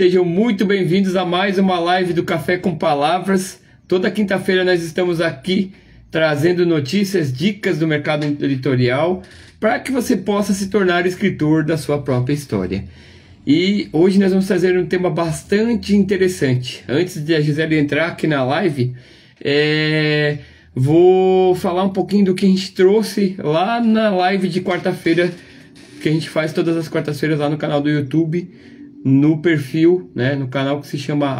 Sejam muito bem-vindos a mais uma live do Café com Palavras. Toda quinta-feira nós estamos aqui trazendo notícias, dicas do mercado editorial para que você possa se tornar escritor da sua própria história. E hoje nós vamos trazer um tema bastante interessante. Antes de a Gisele entrar aqui na live, vou falar um pouquinho do que a gente trouxe lá na live de quarta-feira, que a gente faz todas as quartas-feiras lá no canal do YouTube, no perfil, né, no canal que se chama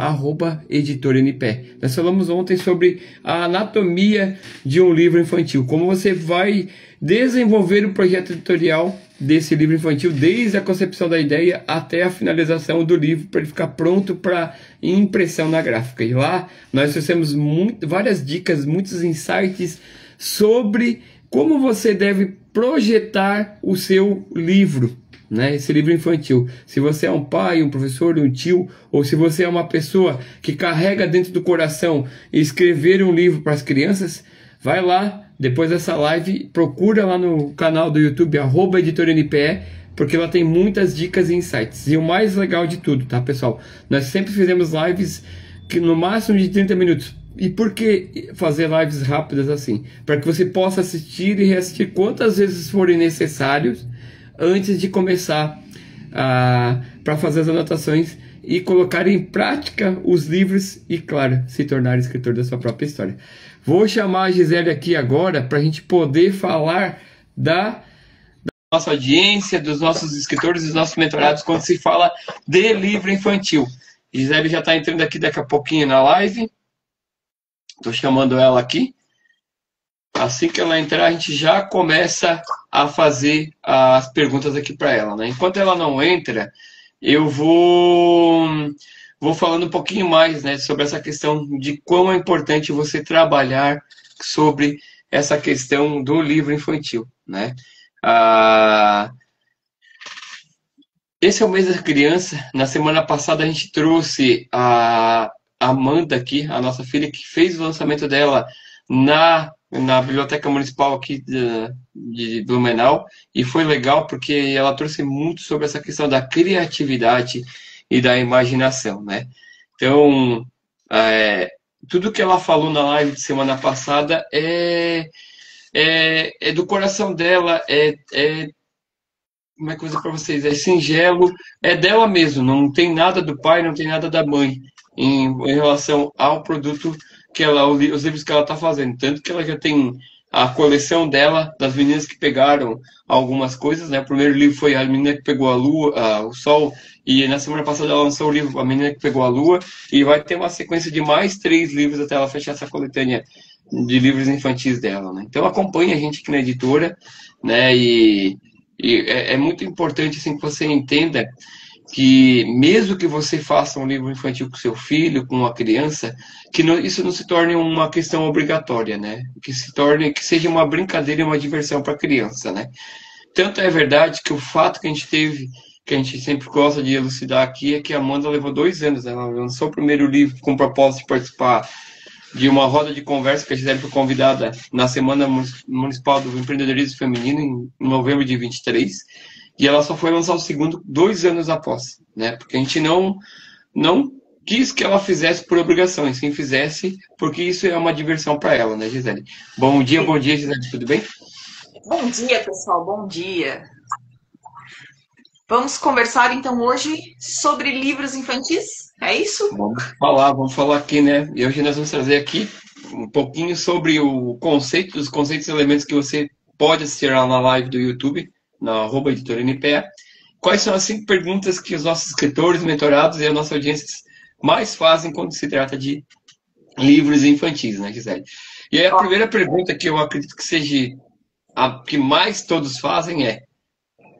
@editoranp. Nós falamos ontem sobre a anatomia de um livro infantil, como você vai desenvolver o projeto editorial desse livro infantil, desde a concepção da ideia até a finalização do livro, para ele ficar pronto para impressão na gráfica. E lá nós trouxemos várias dicas, muitos insights sobre como você deve projetar o seu livro, né? Esse livro infantil. Se você é um pai, um professor, um tio, ou se você é uma pessoa que carrega dentro do coração escrever um livro para as crianças, vai lá, depois dessa live, procura lá no canal do YouTube, @editoranpe, porque lá tem muitas dicas e insights. E o mais legal de tudo, tá, pessoal? Nós sempre fizemos lives que no máximo de 30 minutos. E por que fazer lives rápidas assim? Para que você possa assistir e reassistir quantas vezes forem necessários antes de começar para fazer as anotações e colocar em prática os livros e, claro, se tornar escritor da sua própria história. Vou chamar a Gisele aqui agora para a gente poder falar da nossa audiência, dos nossos escritores, dos nossos mentorados, quando se fala de livro infantil. Gisele já está entrando aqui daqui a pouquinho na live. Estou chamando ela aqui. Assim que ela entrar, a gente já começa a fazer as perguntas aqui para ela, né? Enquanto ela não entra, eu vou falando um pouquinho mais, né, sobre essa questão de quão é importante você trabalhar sobre essa questão do livro infantil, né? Esse é o mês da criança. Na semana passada a gente trouxe a Amanda aqui, a nossa filha, que fez o lançamento dela na Biblioteca Municipal aqui de Blumenau, e foi legal porque ela trouxe muito sobre essa questão da criatividade e da imaginação, né? Então, tudo que ela falou na live de semana passada é do coração dela, como é que eu vou dizer para vocês? É singelo, é dela mesmo, não tem nada do pai, não tem nada da mãe em relação ao produto que os livros que ela está fazendo. Tanto que ela já tem a coleção dela, das meninas que pegaram algumas coisas, né? O primeiro livro foi A Menina que Pegou a Lua, o Sol, e na semana passada ela lançou o livro A Menina que Pegou a Lua, e vai ter uma sequência de mais 3 livros até ela fechar essa coletânea de livros infantis dela, né? Então acompanhe a gente aqui na editora, né? E é muito importante assim, que você entenda que mesmo que você faça um livro infantil com seu filho, com uma criança, isso não se torne uma questão obrigatória, né? Que seja uma brincadeira e uma diversão para a criança, né? Tanto é verdade que o fato que a gente teve, que a gente sempre gosta de elucidar aqui, é que a Amanda levou 2 anos, né? Ela lançou o primeiro livro com o propósito de participar de uma roda de conversa que a Gisele foi convidada na Semana Municipal do Empreendedorismo Feminino, em novembro de 23, e ela só foi lançar o segundo 2 anos após, né? Porque a gente não quis que ela fizesse por obrigação, e sim fizesse porque isso é uma diversão para ela, né, Gisele? Bom dia, Gisele, tudo bem? Bom dia, pessoal, bom dia. Vamos conversar então hoje sobre livros infantis, é isso? Vamos falar aqui, né? E hoje nós vamos trazer aqui um pouquinho sobre os conceitos e elementos que você pode assistir lá na live do YouTube, na @editoranp. Quais são as 5 perguntas que os nossos escritores, mentorados e a nossa audiência mais fazem quando se trata de livros infantis, né, Gisele? E aí a primeira pergunta, que eu acredito que seja a que mais todos fazem, é: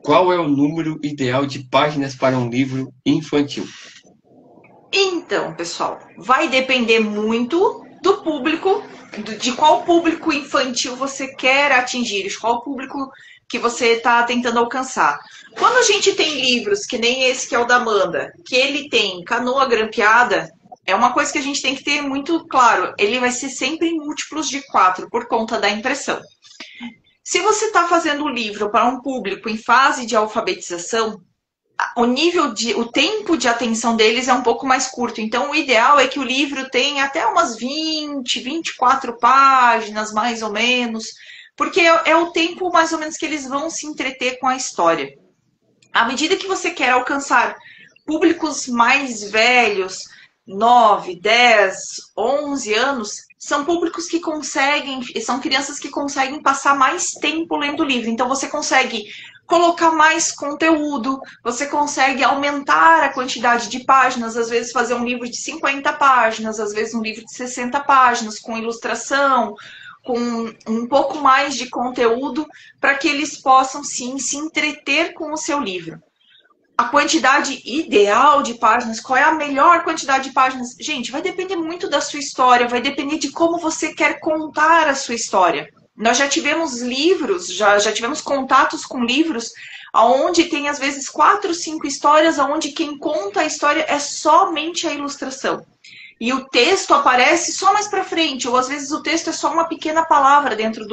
qual é o número ideal de páginas para um livro infantil? Então, pessoal, vai depender muito do público, de qual público infantil você quer atingir, de qual público que você está tentando alcançar. Quando a gente tem livros, que nem esse que é o da Amanda, que ele tem canoa grampeada, é uma coisa que a gente tem que ter muito claro. Ele vai ser sempre em múltiplos de 4, por conta da impressão. Se você está fazendo um livro para um público em fase de alfabetização, o tempo de atenção deles é um pouco mais curto. Então, o ideal é que o livro tenha até umas 20, 24 páginas, mais ou menos, porque é o tempo mais ou menos que eles vão se entreter com a história. À medida que você quer alcançar públicos mais velhos, 9, 10, 11 anos, são públicos que conseguem, são crianças que conseguem passar mais tempo lendo o livro. Então, você consegue colocar mais conteúdo, você consegue aumentar a quantidade de páginas, às vezes fazer um livro de 50 páginas, às vezes um livro de 60 páginas, com ilustração, com um pouco mais de conteúdo, para que eles possam, sim, se entreter com o seu livro. A quantidade ideal de páginas, qual é a melhor quantidade de páginas? Gente, vai depender muito da sua história, vai depender de como você quer contar a sua história. Nós já tivemos livros, já tivemos contatos com livros onde tem às vezes 4, 5 histórias, onde quem conta a história é somente a ilustração. E o texto aparece só mais para frente, ou às vezes o texto é só uma pequena palavra dentro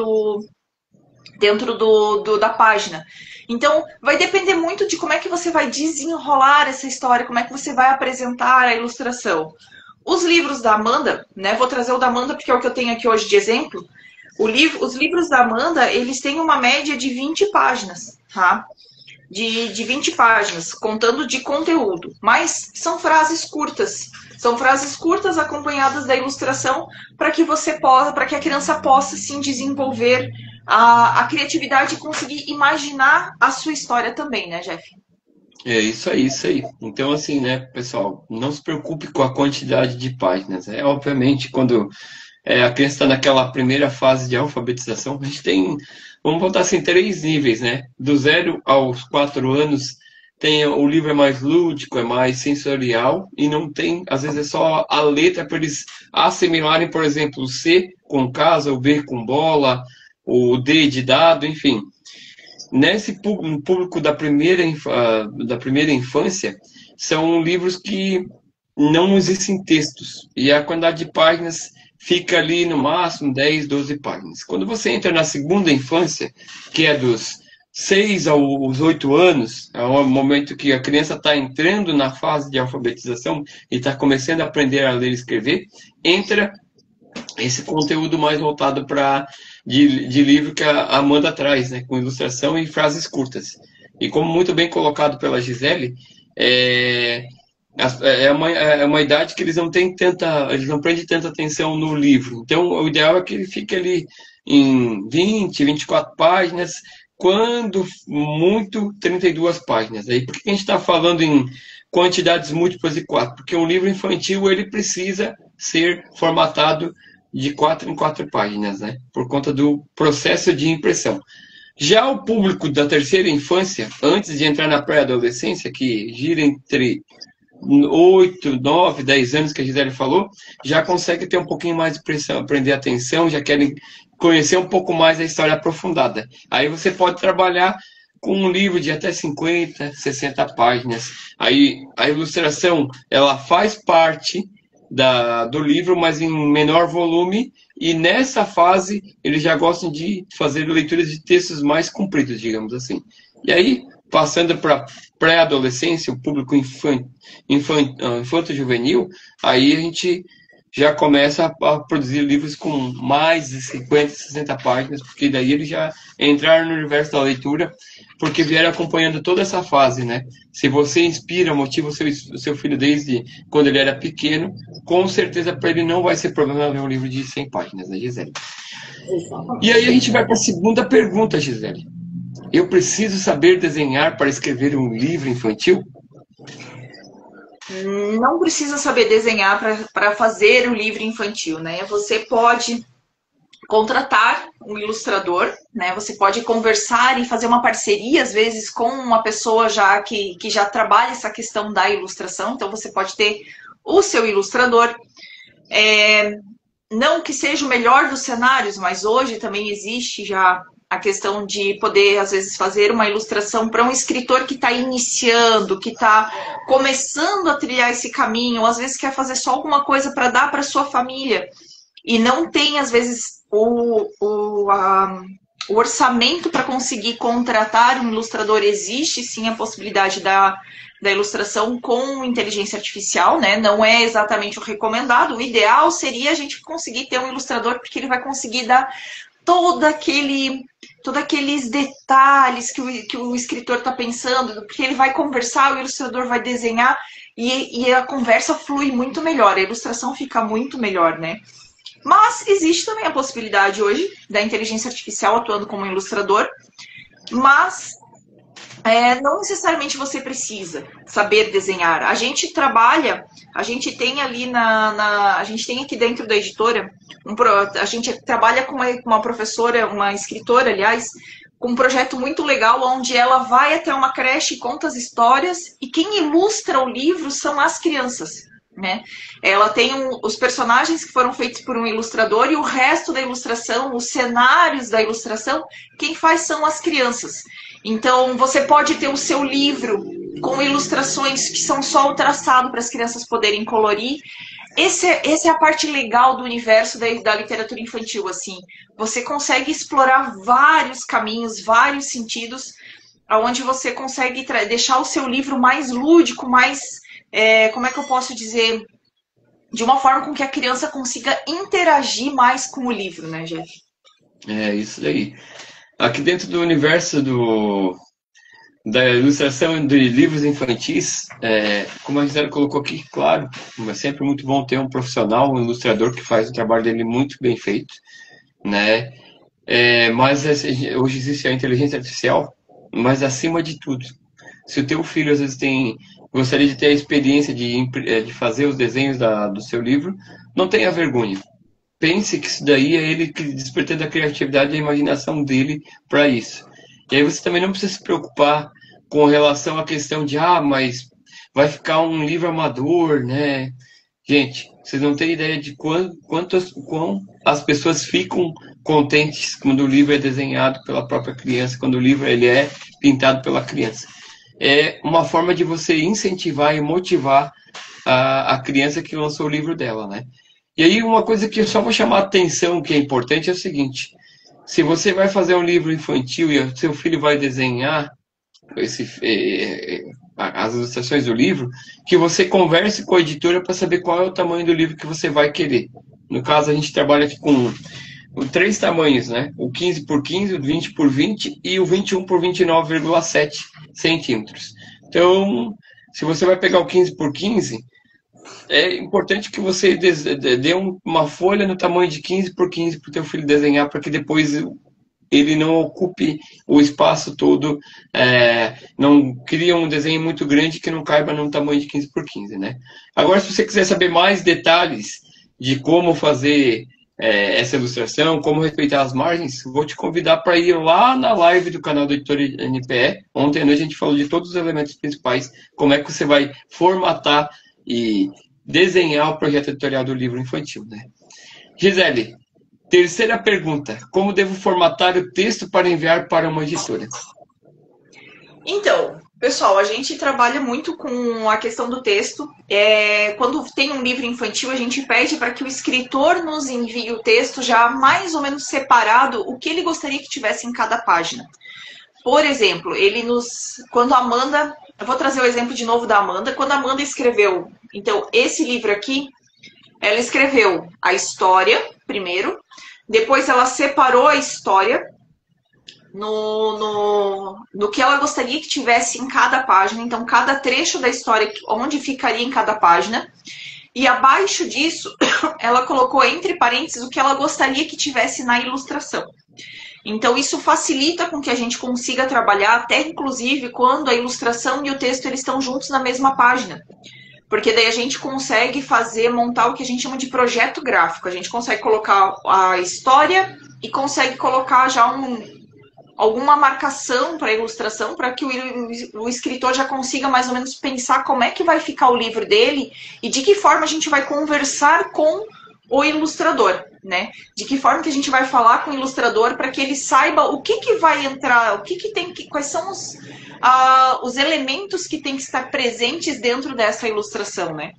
da página. Então, vai depender muito de como é que você vai desenrolar essa história, como é que você vai apresentar a ilustração. Os livros da Amanda, né? Vou trazer o da Amanda porque é o que eu tenho aqui hoje de exemplo. Os livros da Amanda, eles têm uma média de 20 páginas, tá? De 20 páginas, contando de conteúdo. Mas são frases curtas. São frases curtas acompanhadas da ilustração para que a criança possa, sim, desenvolver a criatividade e conseguir imaginar a sua história também, né, Jeff? É isso aí, isso aí. Então, assim, né, pessoal, não se preocupe com a quantidade de páginas. Obviamente, quando a criança está naquela primeira fase de alfabetização, a gente tem, vamos botar assim, 3 níveis, né? Do 0 aos 4 anos, o livro é mais lúdico, é mais sensorial, e não tem, às vezes é só a letra para eles assimilarem, por exemplo, o C com casa, o B com bola, o D de dado, enfim. Nesse público da primeira infância, são livros que não existem textos, e a quantidade de páginas fica ali no máximo 10, 12 páginas. Quando você entra na segunda infância, que é dos 6 aos 8 anos, é o momento que a criança está entrando na fase de alfabetização e está começando a aprender a ler e escrever, entra esse conteúdo mais voltado de livro que a Amanda traz, né, com ilustração e frases curtas. E como muito bem colocado pela Gisele, é uma idade que eles não prendem tanta atenção no livro. Então, o ideal é que ele fique ali em 20, 24 páginas, quando muito 32 páginas. Aí, por que a gente está falando em quantidades múltiplas de 4? Porque um livro infantil ele precisa ser formatado de 4 em 4 páginas, né? Por conta do processo de impressão. Já o público da terceira infância, antes de entrar na pré-adolescência, que gira entre 8, 9, 10 anos, que a Gisele falou, já consegue ter um pouquinho mais de pressão, prender atenção, já querem conhecer um pouco mais a história aprofundada. Aí você pode trabalhar com um livro de até 50, 60 páginas. Aí a ilustração, ela faz parte do livro, mas em menor volume, e nessa fase eles já gostam de fazer leituras de textos mais compridos, digamos assim. E aí, passando para pré-adolescência, o público infanto-juvenil, aí a gente já começa a produzir livros com mais de 50, 60 páginas, porque daí eles já entraram no universo da leitura, porque vieram acompanhando toda essa fase, né? Se você inspira, motiva o seu filho desde quando ele era pequeno, com certeza para ele não vai ser problema ler um livro de 100 páginas, né, Gisele? E aí a gente vai para a segunda pergunta, Gisele. Eu preciso saber desenhar para escrever um livro infantil? Não precisa saber desenhar para fazer um livro infantil, né? Você pode contratar um ilustrador, né? Você pode conversar e fazer uma parceria, às vezes, com uma pessoa que já trabalha essa questão da ilustração. Então, você pode ter o seu ilustrador. Não que seja o melhor dos cenários, mas hoje também existe já a questão de poder, às vezes, fazer uma ilustração para um escritor que está iniciando, que está começando a trilhar esse caminho, ou às vezes quer fazer só alguma coisa para dar para sua família, e não tem, às vezes, o o orçamento para conseguir contratar um ilustrador, existe sim a possibilidade da ilustração com inteligência artificial, né? Não é exatamente o recomendado. O ideal seria a gente conseguir ter um ilustrador, porque ele vai conseguir dar todos aqueles detalhes que o escritor está pensando, porque ele vai conversar, o ilustrador vai desenhar e a conversa flui muito melhor, a ilustração fica muito melhor, né? Mas existe também a possibilidade hoje da inteligência artificial atuando como ilustrador, mas não necessariamente você precisa saber desenhar. A gente trabalha, a gente tem ali a gente tem aqui dentro da editora, a gente trabalha com uma professora, uma escritora, aliás, com um projeto muito legal, onde ela vai até uma creche e conta as histórias, e quem ilustra o livro são as crianças, né? Ela tem os personagens que foram feitos por um ilustrador, e o resto da ilustração, os cenários da ilustração, quem faz são as crianças. Então, você pode ter o seu livro com ilustrações que são só o traçado para as crianças poderem colorir. Essa é a parte legal do universo da literatura infantil, assim. Você consegue explorar vários caminhos, vários sentidos, onde você consegue deixar o seu livro mais lúdico, mais, como é que eu posso dizer, de uma forma com que a criança consiga interagir mais com o livro, né, Jeff? É isso daí. Aqui dentro do universo da ilustração de livros infantis, como a Gisele colocou aqui, claro, é sempre muito bom ter um profissional, um ilustrador que faz o trabalho dele muito bem feito, né? Mas hoje existe a inteligência artificial, mas acima de tudo, se o teu filho às vezes gostaria de ter a experiência de fazer os desenhos do seu livro, não tenha vergonha. Pense que isso daí é ele despertando a criatividade e a imaginação dele para isso. E aí você também não precisa se preocupar com relação à questão de, mas vai ficar um livro amador, né? Gente, vocês não têm ideia de quão as pessoas ficam contentes quando o livro é desenhado pela própria criança, quando o livro ele é pintado pela criança. É uma forma de você incentivar e motivar a criança que lançou o livro dela, né? E aí uma coisa que eu só vou chamar a atenção, que é importante, é o seguinte: se você vai fazer um livro infantil e o seu filho vai desenhar as ilustrações do livro, que você converse com a editora para saber qual é o tamanho do livro que você vai querer. No caso, a gente trabalha aqui com 3 tamanhos, né? O 15 por 15, o 20 por 20 e o 21 por 29,7 centímetros. Então, se você vai pegar o 15 por 15, é importante que você dê uma folha no tamanho de 15 por 15 para o teu filho desenhar, para que depois ele não ocupe o espaço todo, não cria um desenho muito grande que não caiba num tamanho de 15 por 15, né? Agora, se você quiser saber mais detalhes de como fazer essa ilustração, como respeitar as margens, vou te convidar para ir lá na live do canal do Editora NPE. Ontem à noite a gente falou de todos os elementos principais, como é que você vai formatar e desenhar o projeto editorial do livro infantil, né? Gisele, terceira pergunta: como devo formatar o texto para enviar para uma editora? Então, pessoal, a gente trabalha muito com a questão do texto. Quando tem um livro infantil, a gente pede para que o escritor nos envie o texto já mais ou menos separado, o que ele gostaria que tivesse em cada página. Por exemplo, quando a Amanda, eu vou trazer o exemplo de novo da Amanda, quando a Amanda escreveu, então, esse livro aqui, ela escreveu a história primeiro, depois ela separou a história no que ela gostaria que tivesse em cada página, então cada trecho da história, onde ficaria em cada página, e abaixo disso, ela colocou entre parênteses o que ela gostaria que tivesse na ilustração. Então, isso facilita com que a gente consiga trabalhar, até inclusive quando a ilustração e o texto eles estão juntos na mesma página. Porque daí a gente consegue montar o que a gente chama de projeto gráfico. A gente consegue colocar a história e consegue colocar já alguma marcação para a ilustração, para que o escritor já consiga mais ou menos pensar como é que vai ficar o livro dele e de que forma a gente vai conversar com o ilustrador, né? De que forma que a gente vai falar com o ilustrador para que ele saiba o que vai entrar, o que tem que, quais são os elementos que tem que estar presentes dentro dessa ilustração, né?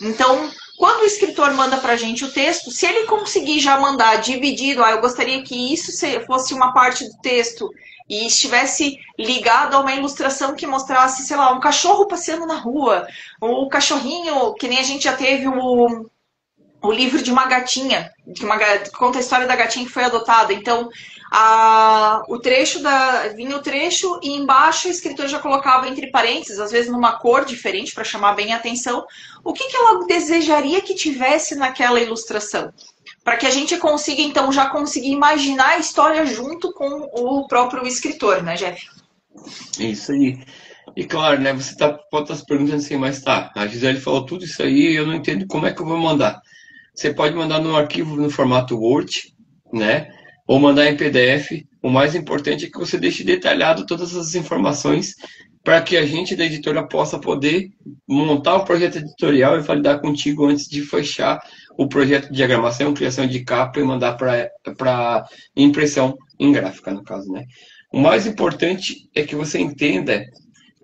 Então, quando o escritor manda para a gente o texto, se ele conseguir já mandar dividido, eu gostaria que isso fosse uma parte do texto e estivesse ligado a uma ilustração que mostrasse, sei lá, um cachorro passeando na rua, ou o cachorrinho, que nem a gente já teve o livro de uma gatinha, que conta a história da gatinha que foi adotada. Então, vinha o trecho e embaixo o escritor já colocava entre parênteses, às vezes numa cor diferente para chamar bem a atenção, o que ela desejaria que tivesse naquela ilustração. Para que a gente consiga, então, já conseguir imaginar a história junto com o próprio escritor, né, Jeff? Isso aí. E claro, né, você pode estar se perguntando assim, mas tá, a Gisele falou tudo isso aí e eu não entendo como é que eu vou mandar. Você pode mandar no arquivo no formato Word, né? Ou mandar em PDF. O mais importante é que você deixe detalhado todas as informações para que a gente da editora possa poder montar o projeto editorial e validar contigo antes de fechar o projeto de diagramação, criação de capa e mandar para impressão em gráfica, no caso, né? O mais importante é que você entenda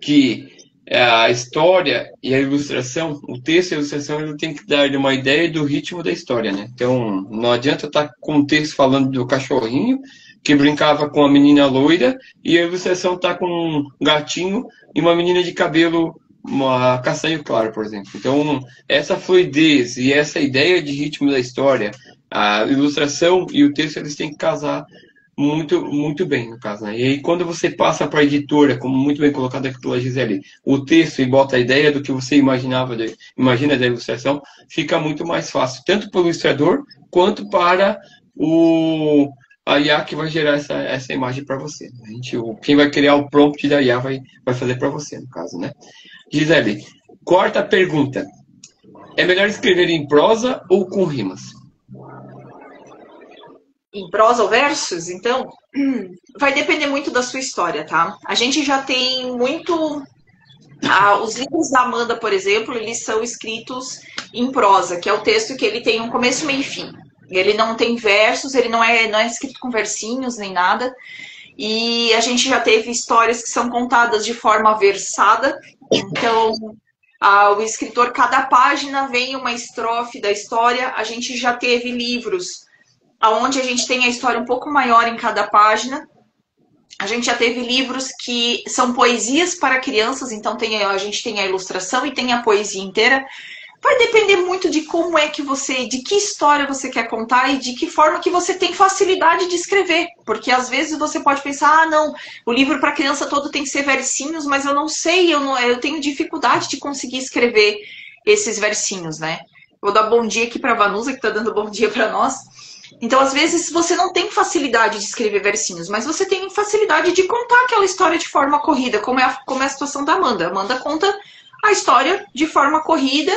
que a história e a ilustração, o texto e a ilustração, ele tem que dar uma ideia do ritmo da história, né? Então, não adianta estar com o texto falando do cachorrinho que brincava com a menina loira e a ilustração tá com um gatinho e uma menina de cabelo castanho claro, por exemplo. Então, essa fluidez e essa ideia de ritmo da história, a ilustração e o texto, eles têm que casar muito, muito bem, no caso, né? E aí, quando você passa para a editora, como muito bem colocado aqui pela Gisele, o texto e bota a ideia do que você imagina da ilustração, fica muito mais fácil, tanto para o ilustrador, quanto para a IA que vai gerar essa imagem para você. Quem vai criar o prompt da IA vai fazer para você, no caso, né? Gisele, quarta pergunta. É melhor escrever em prosa ou com rimas? Em prosa ou versos, então, vai depender muito da sua história, tá? A gente já tem muito... os livros da Amanda, por exemplo, eles são escritos em prosa, que é o texto que ele tem um começo, meio e fim. Ele não tem versos, ele não é escrito com versinhos nem nada. E a gente já teve histórias que são contadas de forma versada. Então, o escritor, cada página vem uma estrofe da história. A gente já teve livros onde a gente tem a história um pouco maior em cada página. A gente já teve livros que são poesias para crianças, então a gente tem a ilustração e tem a poesia inteira. Vai depender muito de como é que de que história você quer contar e de que forma que você tem facilidade de escrever. Porque às vezes você pode pensar, não, o livro para criança todo tem que ser versinhos, mas eu não sei, eu tenho dificuldade de conseguir escrever esses versinhos, né? Vou dar bom dia aqui para a Vanusa, que está dando bom dia para nós. Então, às vezes, você não tem facilidade de escrever versinhos, mas você tem facilidade de contar aquela história de forma corrida, como é a situação da Amanda. A Amanda conta a história de forma corrida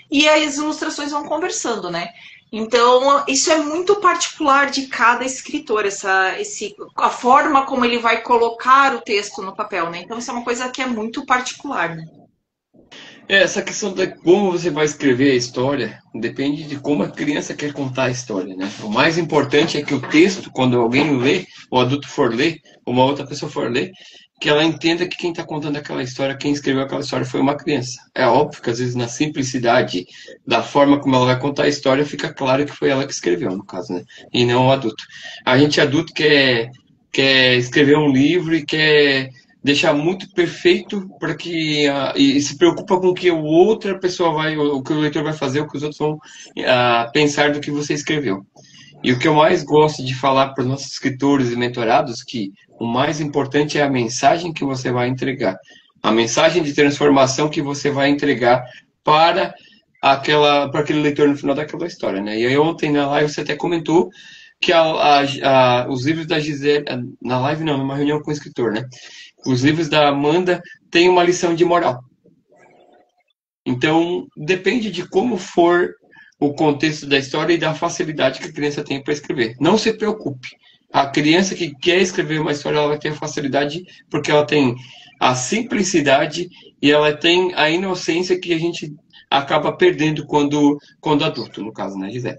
e as ilustrações vão conversando, né? Então, isso é muito particular de cada escritor, a forma como ele vai colocar o texto no papel, né? Então, isso é uma coisa que é muito particular, né? Essa questão de como você vai escrever a história depende de como a criança quer contar a história, né? O mais importante é que o texto, quando alguém lê, o adulto for ler, ou uma outra pessoa for ler, que ela entenda que quem está contando aquela história, quem escreveu aquela história foi uma criança. É óbvio que às vezes na simplicidade da forma como ela vai contar a história, fica claro que foi ela que escreveu, no caso, né? E não o adulto. A gente adulto quer escrever um livro e quer deixar muito perfeito para que e se preocupa com o que outra pessoa o que o leitor vai fazer, o que os outros vão pensar do que você escreveu. E o que eu mais gosto de falar para os nossos escritores e mentorados que o mais importante é a mensagem que você vai entregar, a mensagem de transformação que você vai entregar para aquele leitor no final daquela história, né? E aí ontem na live você até comentou que os livros da Gisele, na live não, numa reunião com o escritor, né? Os livros da Amanda têm uma lição de moral. Então, depende de como for o contexto da história e da facilidade que a criança tem para escrever. Não se preocupe. A criança que quer escrever uma história, ela vai ter facilidade porque ela tem a simplicidade e ela tem a inocência que a gente acaba perdendo quando adulto, no caso, né, Gisele?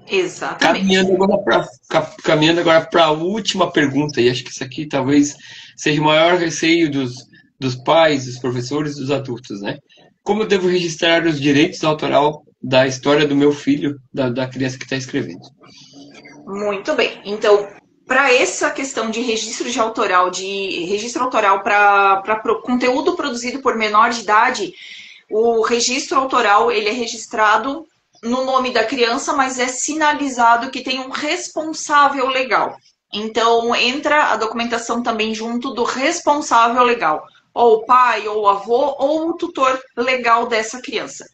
Exatamente. Caminhando agora para a última pergunta, e acho que isso aqui talvez seja o maior receio dos pais, dos professores, dos adultos, né? Como eu devo registrar os direitos autoral da história do meu filho, da criança que está escrevendo? Muito bem. Então, para essa questão de registro autoral para conteúdo produzido por menor de idade, o registro autoral ele é registrado no nome da criança, mas é sinalizado que tem um responsável legal. Então, entra a documentação também junto do responsável legal, ou o pai, ou o avô, ou o tutor legal dessa criança.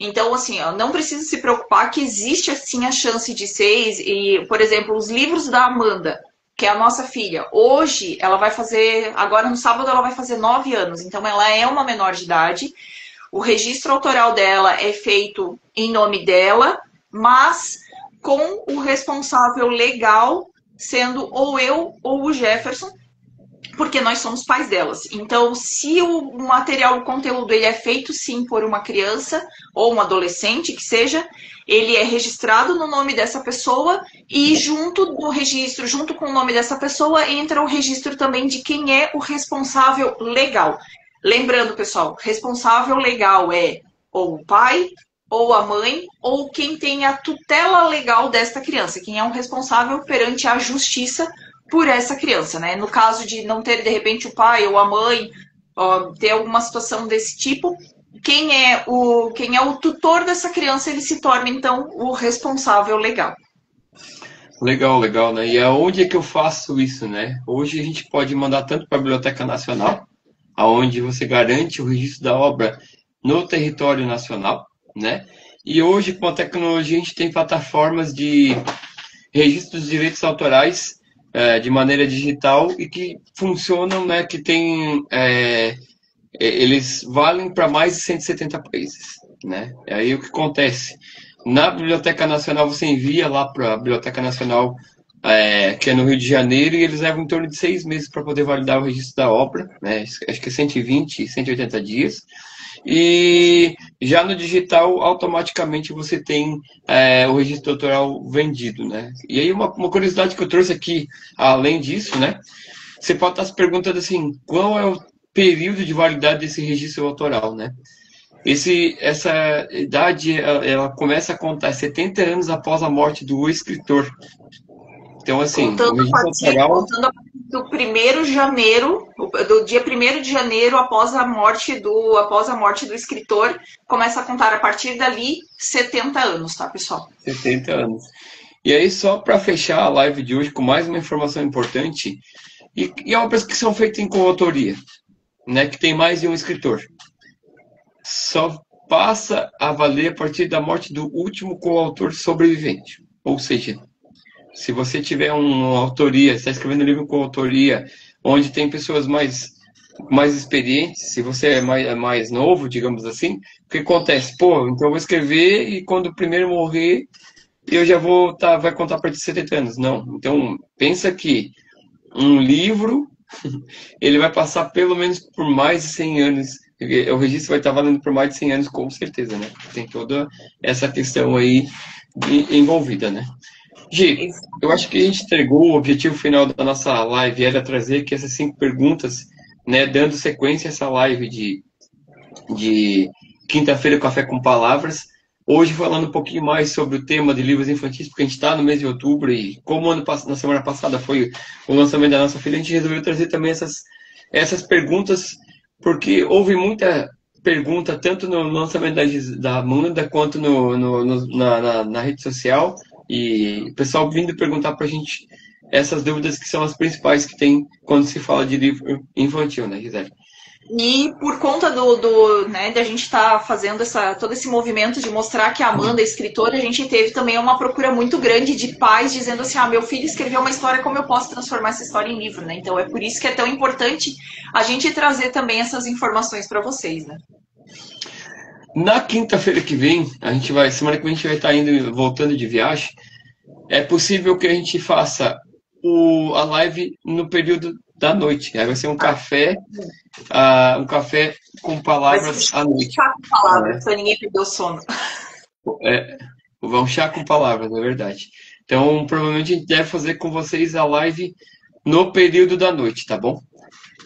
Então, assim, ó, não precisa se preocupar que existe, assim, a chance de ser, e, por exemplo, os livros da Amanda, que é a nossa filha, hoje ela vai fazer, agora no sábado ela vai fazer 9 anos, então ela é uma menor de idade, o registro autoral dela é feito em nome dela, mas com o responsável legal sendo ou eu ou o Jefferson, porque nós somos pais delas. Então, se o material, o conteúdo, ele é feito sim por uma criança ou um adolescente, que seja, ele é registrado no nome dessa pessoa e junto do registro, junto com o nome dessa pessoa, entra o registro também de quem é o responsável legal. Lembrando, pessoal, responsável legal é ou o pai, ou a mãe, ou quem tem a tutela legal desta criança, quem é o responsável perante a justiça por essa criança, né? No caso de não ter, de repente, o pai ou a mãe, ter alguma situação desse tipo, quem é o tutor dessa criança, ele se torna, então, o responsável legal. Legal, legal, né? E aonde é que eu faço isso, né? Hoje a gente pode mandar tanto para a Biblioteca Nacional, aonde você garante o registro da obra no território nacional, né? E hoje, com a tecnologia, a gente tem plataformas de registro dos direitos autorais de maneira digital e que funcionam, né? Que tem, eles valem para mais de 170 países, né? E aí o que acontece? Na Biblioteca Nacional, você envia lá para a Biblioteca Nacional, que é no Rio de Janeiro, e eles levam em torno de 6 meses para poder validar o registro da obra, né? Acho que é 120, 180 dias. E já no digital, automaticamente você tem o registro autoral vendido, né? E aí uma curiosidade que eu trouxe aqui, além disso, né? Você pode estar se perguntando assim, qual é o período de validade desse registro autoral, né? Essa idade, ela começa a contar 70 anos após a morte do escritor. Então, assim, o registro autoral... Contando a partir do 1º de janeiro, do dia 1º de janeiro, após a morte do escritor, começa a contar a partir dali 70 anos, tá, pessoal? 70 anos. E aí, só para fechar a live de hoje com mais uma informação importante, e obras que são feitas em coautoria, né, que tem mais de um escritor, só passa a valer a partir da morte do último coautor sobrevivente. Ou seja, se você tiver uma autoria, está escrevendo um livro com autoria, onde tem pessoas mais experientes, se você é mais novo, digamos assim, o que acontece? Pô, então eu vou escrever e quando o primeiro morrer, eu já vou vai contar a partir de 70 anos. Não. Então, pensa que um livro, ele vai passar pelo menos por mais de 100 anos. O registro vai estar valendo por mais de 100 anos, com certeza, né? Tem toda essa questão aí envolvida, né? Gi, eu acho que a gente entregou o objetivo final da nossa live, era trazer que essas 5 perguntas, né, dando sequência a essa live de quinta-feira, Café com Palavras, hoje falando um pouquinho mais sobre o tema de livros infantis, porque a gente está no mês de outubro e como na semana passada foi o lançamento da nossa filha, a gente resolveu trazer também essas perguntas, porque houve muita pergunta, tanto no lançamento da Amanda, quanto na rede social, e o pessoal vindo perguntar para a gente essas dúvidas que são as principais que tem quando se fala de livro infantil, né, Gisele? E por conta né, de a gente estar fazendo todo esse movimento de mostrar que a Amanda é escritora, a gente teve também uma procura muito grande de pais dizendo assim, meu filho escreveu uma história, como eu posso transformar essa história em livro, né? Então é por isso que é tão importante a gente trazer também essas informações para vocês, né? Na quinta-feira que vem, semana que vem a gente vai estar voltando de viagem, é possível que a gente faça a live no período da noite. Aí vai ser um café com palavras à noite. Com palavras, para ninguém perder o sono. Um chá com palavras, é verdade. Então, provavelmente a gente deve fazer com vocês a live no período da noite, tá bom?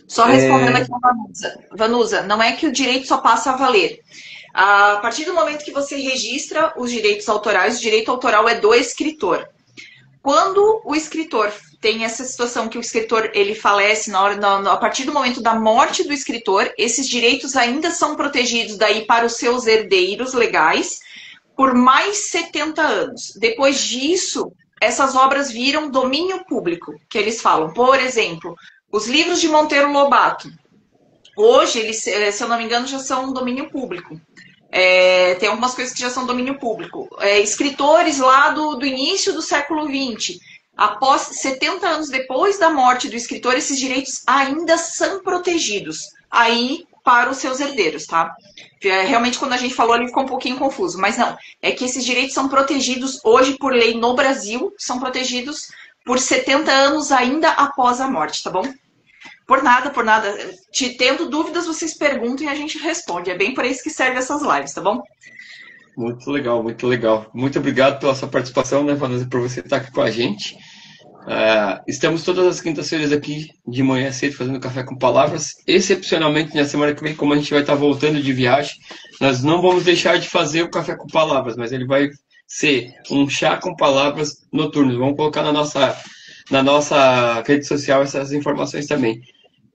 Só respondendo aqui a Vanusa. Vanusa, não é que o direito só passa a valer. A partir do momento que você registra os direitos autorais, o direito autoral é do escritor. Quando o escritor tem essa situação que o escritor ele falece a partir do momento da morte do escritor, esses direitos ainda são protegidos daí para os seus herdeiros legais por mais 70 anos. Depois disso, essas obras viram domínio público, que eles falam. Por exemplo, os livros de Monteiro Lobato. Hoje, eles, se eu não me engano, já são domínio público. Tem algumas coisas que já são domínio público. Escritores lá do início do século XX, após 70 anos depois da morte do escritor, esses direitos ainda são protegidos aí para os seus herdeiros, tá? Realmente, quando a gente falou ali, ficou um pouquinho confuso, mas não. É que esses direitos são protegidos hoje por lei no Brasil, são protegidos por 70 anos ainda após a morte, tá bom? Por nada, por nada. Tendo dúvidas, vocês perguntam e a gente responde. É bem por isso que serve essas lives, tá bom? Muito legal, muito legal. Muito obrigado pela sua participação, né, Vanessa, por você estar aqui com a gente. Estamos todas as quintas-feiras aqui de manhã cedo fazendo café com palavras. Excepcionalmente, na semana que vem, como a gente vai estar voltando de viagem, nós não vamos deixar de fazer o café com palavras, mas ele vai ser um chá com palavras noturnos. Vamos colocar na nossa rede social essas informações também.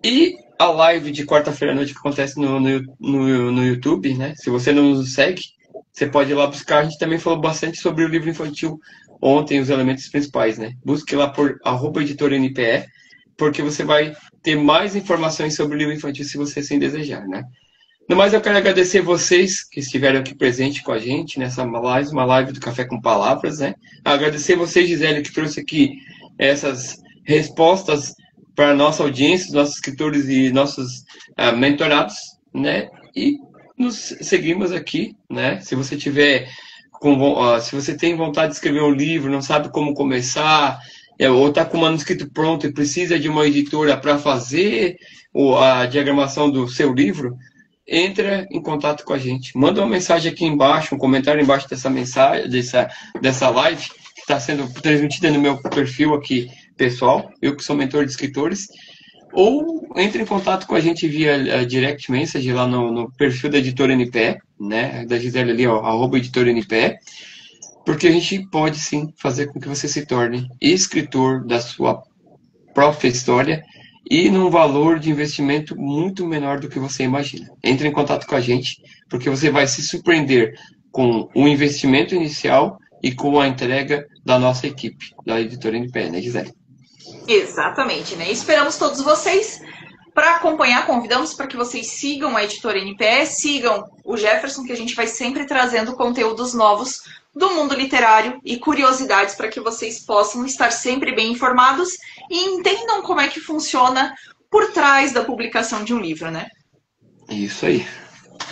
E a live de quarta-feira à noite que acontece no YouTube, né? Se você não nos segue, você pode ir lá buscar. A gente também falou bastante sobre o livro infantil ontem, os elementos principais, né? Busque lá por @editornpe, porque você vai ter mais informações sobre o livro infantil se você assim desejar, né? No mais, eu quero agradecer vocês que estiveram aqui presentes com a gente nessa live, uma live do Café com Palavras, né? Agradecer você, Gisele, que trouxe aqui essas respostas para a nossa audiência, os nossos escritores e nossos mentorados, né? E nos seguimos aqui, né? Se você tiver se você tem vontade de escrever um livro, não sabe como começar, ou está com o manuscrito pronto e precisa de uma editora para fazer a diagramação do seu livro, entra em contato com a gente. Manda uma mensagem aqui embaixo, um comentário embaixo dessa mensagem, dessa live, que está sendo transmitida no meu perfil aqui pessoal, eu que sou mentor de escritores, ou entre em contato com a gente via direct message lá no perfil da Editora NPE, né, da Gisele ali, ó, @editornpe, porque a gente pode sim fazer com que você se torne escritor da sua própria história e num valor de investimento muito menor do que você imagina. Entre em contato com a gente, porque você vai se surpreender com o investimento inicial e com a entrega da nossa equipe, da Editora NPE, né, Gisele? Exatamente, né? Esperamos todos vocês para acompanhar, convidamos para que vocês sigam a Editora NPE, sigam o Jefferson, que a gente vai sempre trazendo conteúdos novos do mundo literário e curiosidades para que vocês possam estar sempre bem informados e entendam como é que funciona por trás da publicação de um livro, né? Isso aí.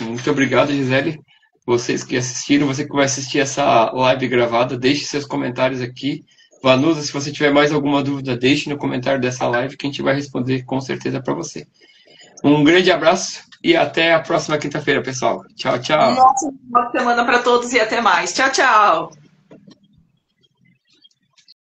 Muito obrigado, Gisele. Vocês que assistiram, você que vai assistir essa live gravada, deixe seus comentários aqui. Vanusa, se você tiver mais alguma dúvida, deixe no comentário dessa live que a gente vai responder com certeza para você. Um grande abraço e até a próxima quinta-feira, pessoal. Tchau, tchau. Boa semana para todos e até mais. Tchau, tchau.